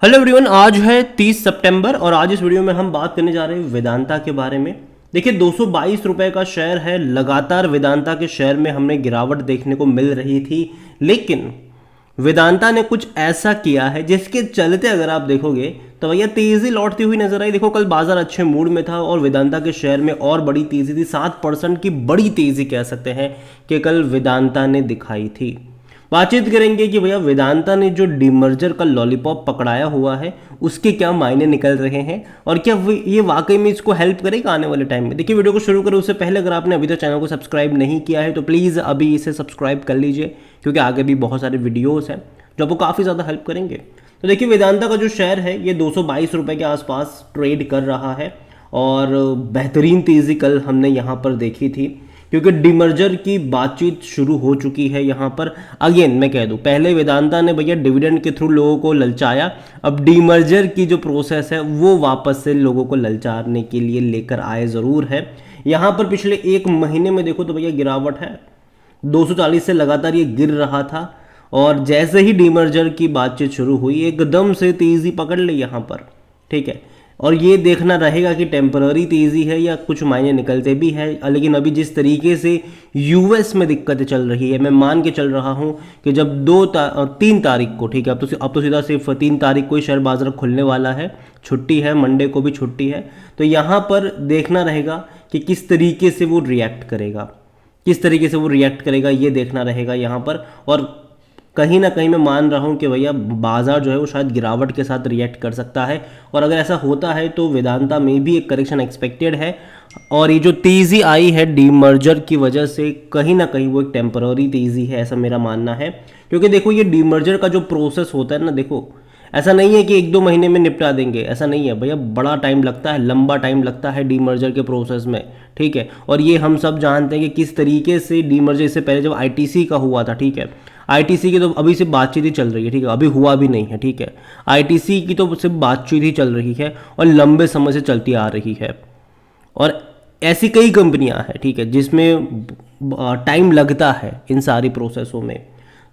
Hello everyone, आज है 30 सितंबर और आज इस वीडियो में हम बात करने जा रहे हैं वेदांता के बारे में। देखिए 222 रुपए का शेयर है। लगातार वेदांता के शेयर में हमने गिरावट देखने को मिल रही थी, लेकिन वेदांता ने कुछ ऐसा किया है जिसके चलते अगर आप देखोगे तो भैया तेजी लौटती हुई नजर आई। देखो कल बाजार अच्छे मूड में था और वेदांता के शेयर में और बड़ी तेजी थी। 7% की बड़ी तेजी कह सकते हैं कि कल वेदांता ने दिखाई थी। बातचीत करेंगे कि भैया वेदांता ने जो डीमर्जर का लॉलीपॉप पकड़ाया हुआ है उसके क्या मायने निकल रहे हैं और क्या ये वाकई में इसको हेल्प करेगा आने वाले टाइम में। देखिए वीडियो को शुरू करें उससे पहले अगर आपने अभी तक चैनल को सब्सक्राइब नहीं किया है तो प्लीज़ अभी इसे सब्सक्राइब कर लीजिए, क्योंकि आगे भी बहुत सारे वीडियोज़ हैं जो आपको काफ़ी ज़्यादा हेल्प करेंगे। तो देखिए वेदांता का जो शेयर है ये 222 रुपये के आसपास ट्रेड कर रहा है और बेहतरीन तेज़ी कल हमने यहाँ पर देखी थी, क्योंकि डीमर्जर की बातचीत शुरू हो चुकी है यहाँ पर। अगेन मैं कह दूं, पहले वेदांता ने भैया डिविडेंड के थ्रू लोगों को ललचाया, अब डीमर्जर की जो प्रोसेस है वो वापस से लोगों को ललचाने के लिए लेकर आए ज़रूर है। यहाँ पर पिछले एक महीने में देखो तो भैया गिरावट है, 240 से लगातार ये गिर रहा था और जैसे ही डीमर्जर की बातचीत शुरू हुई एकदम से तेज़ी पकड़ ली यहाँ पर, ठीक है। और ये देखना रहेगा कि टेम्पररी तेज़ी है या कुछ मायने निकलते भी है। लेकिन अभी जिस तरीके से यूएस में दिक्कतें चल रही है, मैं मान के चल रहा हूँ कि जब 3 तारीख को, ठीक है, अब तो सीधा सिर्फ 3 तारीख को ही शेयर बाजार खुलने वाला है, छुट्टी है, मंडे को भी छुट्टी है, तो यहाँ पर देखना रहेगा कि किस तरीके से वो रिएक्ट करेगा, ये देखना रहेगा यहाँ पर। और कहीं ना कहीं मैं मान रहा हूं कि भैया बाजार जो है वो शायद गिरावट के साथ रिएक्ट कर सकता है, और अगर ऐसा होता है तो वेदांता में भी एक करेक्शन एक्सपेक्टेड है। और ये जो तेज़ी आई है डीमर्जर की वजह से, कहीं ना कहीं वो एक टेम्पररी तेज़ी है, ऐसा मेरा मानना है। क्योंकि देखो ये डीमर्जर का जो प्रोसेस होता है ना, देखो ऐसा नहीं है कि 1-2 महीने में निपटा देंगे, ऐसा नहीं है भैया, बड़ा टाइम लगता है, लंबा टाइम लगता है डीमर्जर के प्रोसेस में, ठीक है। और ये हम सब जानते हैं कि किस तरीके से डीमर्जर, इससे पहले जब आईटीसी का हुआ था, ठीक है, आईटीसी की तो अभी सिर्फ बातचीत ही चल रही है, ठीक है, अभी हुआ भी नहीं है, ठीक है। आईटीसी की तो सिर्फ बातचीत ही चल रही है और लंबे समय से चलती आ रही है, और ऐसी कई कंपनियां हैं, ठीक है, जिसमें टाइम लगता है इन सारी प्रोसेसों में।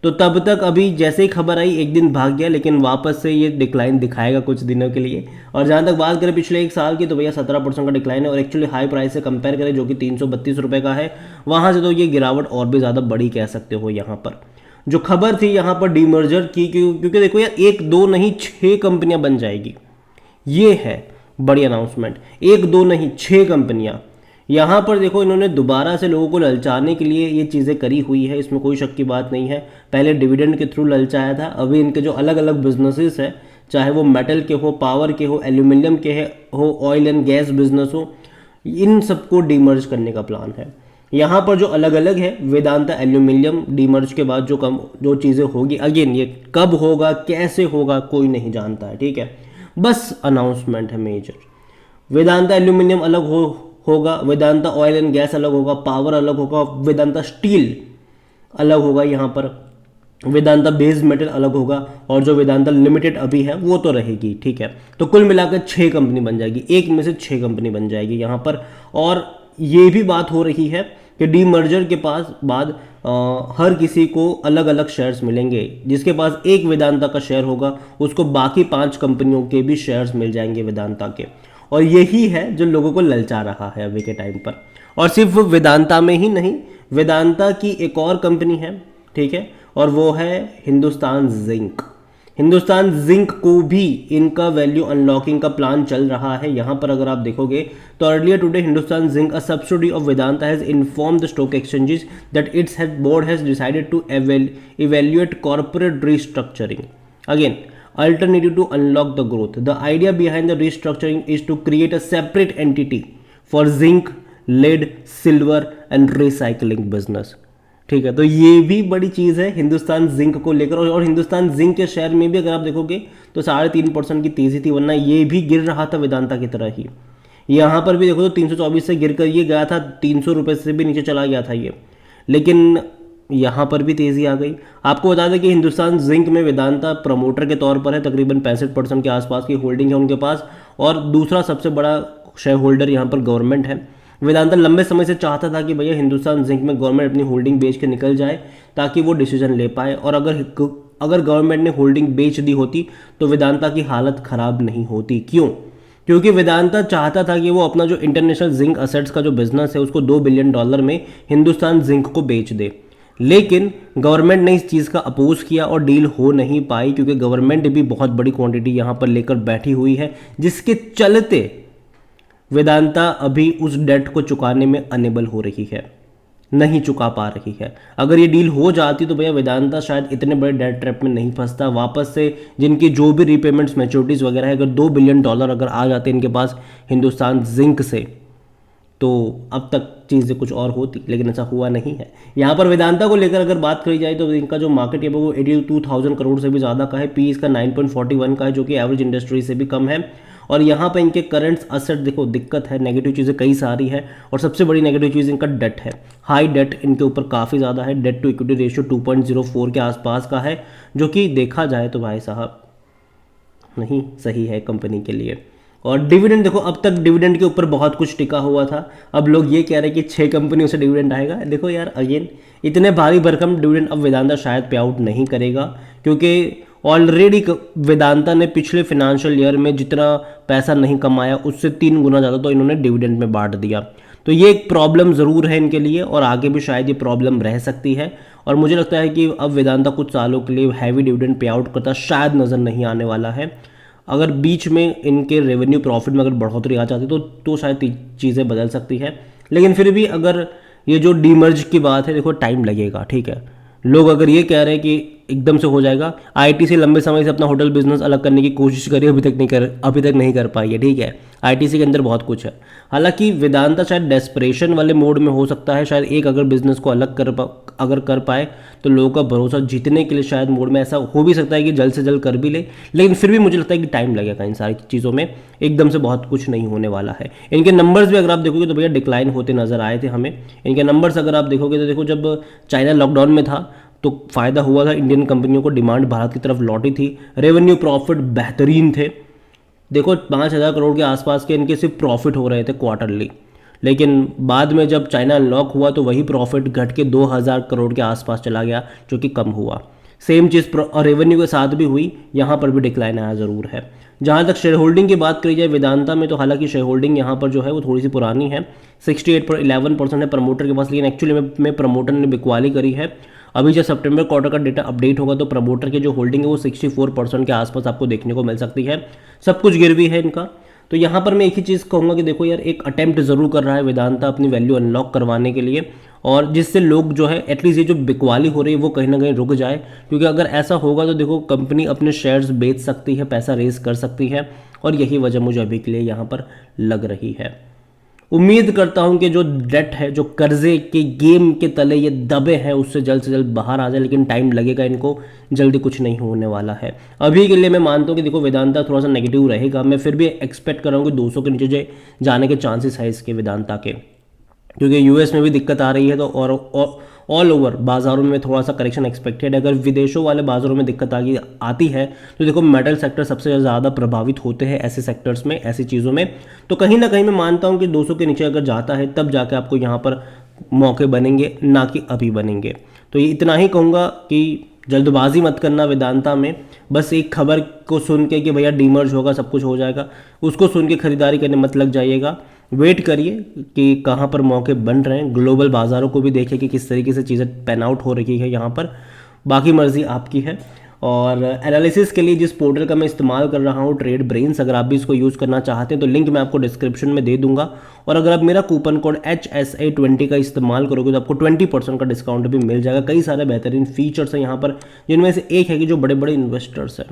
तो तब तक अभी जैसे ही खबर आई एक दिन भाग गया, लेकिन वापस से ये डिक्लाइन दिखाएगा कुछ दिनों के लिए। और जहाँ तक बात करें पिछले एक साल की, तो भैया 17% का डिक्लाइन है, और एक्चुअली हाई प्राइस से कंपेयर करें जो कि 332 रुपये का है, वहाँ से तो ये गिरावट और भी ज़्यादा बड़ी कह सकते हो। यहाँ पर जो खबर थी यहाँ पर डीमर्जर की, क्योंकि देखो यार 1-2 नहीं 6 कंपनियाँ बन जाएगी, ये है बड़ी अनाउंसमेंट। 1-2 नहीं 6 कंपनियाँ। यहाँ पर देखो इन्होंने दोबारा से लोगों को ललचाने के लिए ये चीज़ें करी हुई है, इसमें कोई शक की बात नहीं है। पहले डिविडेंड के थ्रू ललचाया था, अभी इनके जो अलग अलग बिजनेसेस है, चाहे वो मेटल के हो, पावर के हो, एल्यूमिनियम के हो, ऑयल एंड गैस बिजनेस हो, इन सबको डीमर्ज करने का प्लान है। यहाँ पर जो अलग अलग है, वेदांता एल्यूमिनियम डीमर्ज के बाद जो चीज़ें होगी, अगेन ये कब होगा कैसे होगा कोई नहीं जानता है, ठीक है, बस अनाउंसमेंट है मेजर। वेदांता एल्यूमिनियम अलग होगा, वेदांता ऑयल एंड गैस अलग होगा, पावर अलग होगा, वेदांता स्टील अलग होगा, यहाँ पर वेदांता बेस मेटल अलग होगा, और जो वेदांता लिमिटेड अभी है वो तो रहेगी, ठीक है। तो कुल मिलाकर 6 कंपनी बन जाएगी, एक में से 6 कंपनी बन जाएगी यहाँ पर। और ये भी बात हो रही है कि डीमर्जर के बाद हर किसी को अलग अलग शेयर्स मिलेंगे। जिसके पास एक वेदांता का शेयर होगा उसको बाकी 5 कंपनियों के भी शेयर्स मिल जाएंगे वेदांता के, और यही है जो लोगों को ललचा रहा है अभी के टाइम पर। और सिर्फ वेदांता में ही नहीं, वेदांता की एक और कंपनी है, ठीक है, और वो है हिंदुस्तान जिंक। हिंदुस्तान जिंक को भी इनका वैल्यू अनलॉकिंग का प्लान चल रहा है। यहाँ पर अगर आप देखोगे तो earlier today Hindustan zinc, a subsidiary of Vedanta, has informed the stock exchanges that it's board has decided to evaluate corporate restructuring. Again, alternative to unlock the growth. The idea behind the restructuring is to create a separate entity for zinc, lead, silver and recycling business. ठीक है, तो ये भी बड़ी चीज़ है Hindustan zinc को लेकर। और हिंदुस्तान जिंक के शेयर में भी अगर आप देखोगे तो 3.5% की तेज़ी थी, वरना ये भी गिर रहा था वेदांता की तरह ही। यहाँ पर भी देखो तो 324 से गिर कर ये गया था, 300 रुपये से भी नीचे चला गया था ये, लेकिन यहाँ पर भी तेज़ी आ गई। आपको बता दें कि हिंदुस्तान जिंक में वेदांता प्रमोटर के तौर पर है, तकरीबन 65% के आसपास की होल्डिंग है उनके पास, और दूसरा सबसे बड़ा शेयर होल्डर यहाँ पर गवर्नमेंट है। वेदांता लंबे समय से चाहता था कि भैया हिंदुस्तान जिंक में गवर्नमेंट अपनी होल्डिंग बेच के निकल जाए ताकि वो डिसीजन ले पाए, और अगर गवर्नमेंट ने होल्डिंग बेच दी होती तो वेदांता की हालत खराब नहीं होती। क्यों? क्योंकि वेदांता चाहता था कि वो अपना जो इंटरनेशनल जिंक असेट्स का जो बिजनेस है उसको $2 बिलियन में हिंदुस्तान जिंक को बेच दे, लेकिन गवर्नमेंट ने इस चीज़ का अपोज किया और डील हो नहीं पाई, क्योंकि गवर्नमेंट भी बहुत बड़ी क्वांटिटी यहाँ पर लेकर बैठी हुई है, जिसके चलते वेदांता अभी उस डेट को चुकाने में अनेबल हो रही है, नहीं चुका पा रही है। अगर ये डील हो जाती तो भैया वेदांता शायद इतने बड़े डेट ट्रैप में नहीं फंसता। वापस से जिनकी जो भी रीपेमेंट्स मैच्योरिटीज़ वगैरह है, अगर $2 बिलियन अगर आ जाते इनके पास हिंदुस्तान जिंक से, तो अब तक चीज़ें कुछ और होती, लेकिन ऐसा हुआ नहीं है। यहाँ पर वेदांता को लेकर अगर बात करी जाए तो इनका जो मार्केट कैप है वो 82,000 करोड़ से भी ज़्यादा का है। पी इसका 9.41 का है, जो कि एवरेज इंडस्ट्री से भी कम है। और यहाँ पर इनके करंट असेट देखो दिक्कत है, नेगेटिव चीज़ें कई सारी है, और सबसे बड़ी नेगेटिव चीज़ इनका डेट है। हाई डेट इनके ऊपर काफ़ी ज़्यादा है, डेट टू इक्विटी रेशियो 2.04 के आसपास का है, जो कि देखा जाए तो भाई साहब नहीं सही है कंपनी के लिए। और डिविडेंड देखो, अब तक डिविडेंड के ऊपर बहुत कुछ टिका हुआ था, अब लोग ये कह रहे हैं कि 6 कंपनियों से डिविडेंड आएगा। देखो यार, अगेन इतने भारी भरकम डिविडेंड अब वेदांता शायद पे आउट नहीं करेगा, क्योंकि ऑलरेडी वेदांता ने पिछले फाइनेंशियल ईयर में जितना पैसा नहीं कमाया उससे 3 गुना ज़्यादा तो इन्होंने डिविडेंड में बांट दिया। तो ये एक प्रॉब्लम ज़रूर है इनके लिए, और आगे भी शायद ये प्रॉब्लम रह सकती है। और मुझे लगता है कि अब वेदांता कुछ सालों के लिए हैवी डिविडेंड पे आउट करता शायद नज़र नहीं आने वाला है। अगर बीच में इनके रेवेन्यू प्रॉफिट में अगर बढ़ोतरी आ जाती तो शायद चीज़ें बदल सकती है। लेकिन फिर भी अगर ये जो डीमर्ज की बात है, देखो टाइम लगेगा, ठीक है। लोग अगर ये कह रहे हैं कि एकदम से हो जाएगा, आईटी से लंबे समय से अपना होटल बिजनेस अलग करने की कोशिश करी, अभी तक नहीं कर पाई है, ठीक है। आईटीसी के अंदर बहुत कुछ है। हालांकि वेदांता शायद डेस्परेशन वाले मोड में हो सकता है, शायद एक अगर बिजनेस को अलग अगर कर पाए तो लोगों का भरोसा जीतने के लिए शायद मोड में ऐसा हो भी सकता है कि जल्द से जल्द कर भी ले। लेकिन फिर भी मुझे लगता है कि टाइम लगेगा इन सारी चीज़ों में, एकदम से बहुत कुछ नहीं होने वाला है। इनके नंबर्स भी अगर आप देखोगे तो भैया डिक्लाइन होते नजर आए थे हमें। इनके नंबर्स अगर आप देखोगे तो देखो, जब चाइना लॉकडाउन में था तो फ़ायदा हुआ था, इंडियन कंपनियों को डिमांड भारत की तरफ लौटी थी, रेवेन्यू प्रॉफिट बेहतरीन थे। देखो 5,000 करोड़ के आसपास के इनके सिर्फ प्रॉफिट हो रहे थे क्वार्टरली, लेकिन बाद में जब चाइना अनलॉक हुआ तो वही प्रॉफिट घट के 2,000 करोड़ के आसपास चला गया, जो कि कम हुआ। सेम चीज़ रेवेन्यू के साथ भी हुई, यहाँ पर भी डिक्लाइन आया ज़रूर है। जहाँ तक शेयर होल्डिंग की बात करी जाए वेदांता में, तो हालांकि शेयर होल्डिंग यहाँ पर जो है वो थोड़ी सी पुरानी है, 68.11% है प्रमोटर के पास, लेकिन एक्चुअली में प्रमोटर ने बिकवाली करी है। अभी जब सितंबर क्वार्टर का डेटा अपडेट होगा तो प्रमोटर की जो होल्डिंग है वो 64% के आसपास आपको देखने को मिल सकती है। सब कुछ गिरवी है इनका। तो यहाँ पर मैं एक ही चीज़ कहूँगा कि देखो यार, एक अटेम्प्ट ज़रूर कर रहा है वेदांता अपनी वैल्यू अनलॉक करवाने के लिए, और जिससे लोग जो है एटलीस्ट ये जो बिकवाली हो रही है वो कहीं ना कहीं रुक जाए। क्योंकि अगर ऐसा होगा तो देखो कंपनी अपने शेयर्स बेच सकती है, पैसा रेज कर सकती है, और यही वजह मुझे अभी के लिए यहाँ पर लग रही है। उम्मीद करता हूं कि जो डेट है, जो कर्जे के गेम के तले ये दबे हैं, उससे जल्द से जल्द बाहर आ जाए, लेकिन टाइम लगेगा इनको, जल्दी कुछ नहीं होने वाला है। अभी के लिए मैं मानता हूं कि देखो वेदांता थोड़ा सा नेगेटिव रहेगा, मैं फिर भी एक्सपेक्ट कर रहा हूं कि 200 के नीचे जाने के चांसेस है इसके वेदांता के, क्योंकि यूएस में भी दिक्कत आ रही है, तो और ऑल ओवर बाज़ारों में थोड़ा सा करेक्शन एक्सपेक्टेड है। अगर विदेशों वाले बाज़ारों में दिक्कत आती है तो देखो मेटल सेक्टर सबसे ज़्यादा प्रभावित होते हैं ऐसे सेक्टर्स में, ऐसी चीज़ों में। तो कहीं ना कहीं मैं मानता हूं कि 200 के नीचे अगर जाता है तब जाके आपको यहाँ पर मौके बनेंगे, ना कि अभी बनेंगे। तो ये इतना ही कहूँगा कि जल्दबाजी मत करना वेदांता में। बस एक खबर को सुन के कि भैया डीमर्ज होगा, सब कुछ हो जाएगा, उसको सुन के खरीदारी करने मत लग जाइएगा। वेट करिए कि कहाँ पर मौके बन रहे हैं, ग्लोबल बाज़ारों को भी देखिए कि किस तरीके से चीज़ें पैन आउट हो रही है यहाँ पर। बाकी मर्जी आपकी है। और एनालिसिस के लिए जिस पोर्टल का मैं इस्तेमाल कर रहा हूँ, ट्रेड ब्रेन्स, अगर आप भी इसको यूज़ करना चाहते हैं तो लिंक मैं आपको डिस्क्रिप्शन में दे दूंगा। और अगर आप मेरा कूपन कोड HSA20 का इस्तेमाल करोगे तो आपको 20% का डिस्काउंट भी मिल जाएगा। कई सारे बेहतरीन फीचर्स हैं यहाँ पर, जिनमें से एक है कि जो बड़े बड़े इन्वेस्टर्स हैं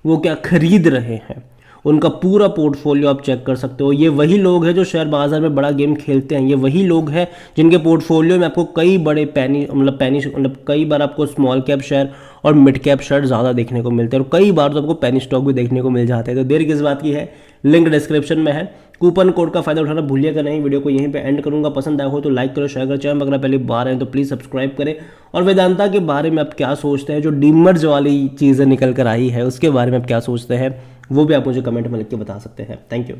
वो क्या खरीद रहे हैं, उनका पूरा पोर्टफोलियो आप चेक कर सकते हो। ये वही लोग हैं जो शेयर बाजार में बड़ा गेम खेलते हैं, ये वही लोग हैं जिनके पोर्टफोलियो में आपको कई बड़े मतलब कई बार आपको स्मॉल कैप शेयर और मिड कैप शेयर ज़्यादा देखने को मिलते हैं, और कई बार तो आपको पेनी स्टॉक भी देखने को मिल जाते हैं। तो देर किस बात की है, लिंक डिस्क्रिप्शन में है। कूपन कोड का फायदा उठाना भूलिएगा नहीं। वीडियो को यहीं पे एंड करूंगा। पसंद आया हो तो लाइक करो, शेयर करो। चैनल अगर पहली बार हैं तो प्लीज़ सब्सक्राइब करें। और वेदांता के बारे में आप क्या सोचते हैं, जो डीमर्ज वाली चीज़ें निकल कर आई है उसके बारे में आप क्या सोचते हैं, वो भी आप मुझे कमेंट में लिख के बता सकते हैं। Thank you.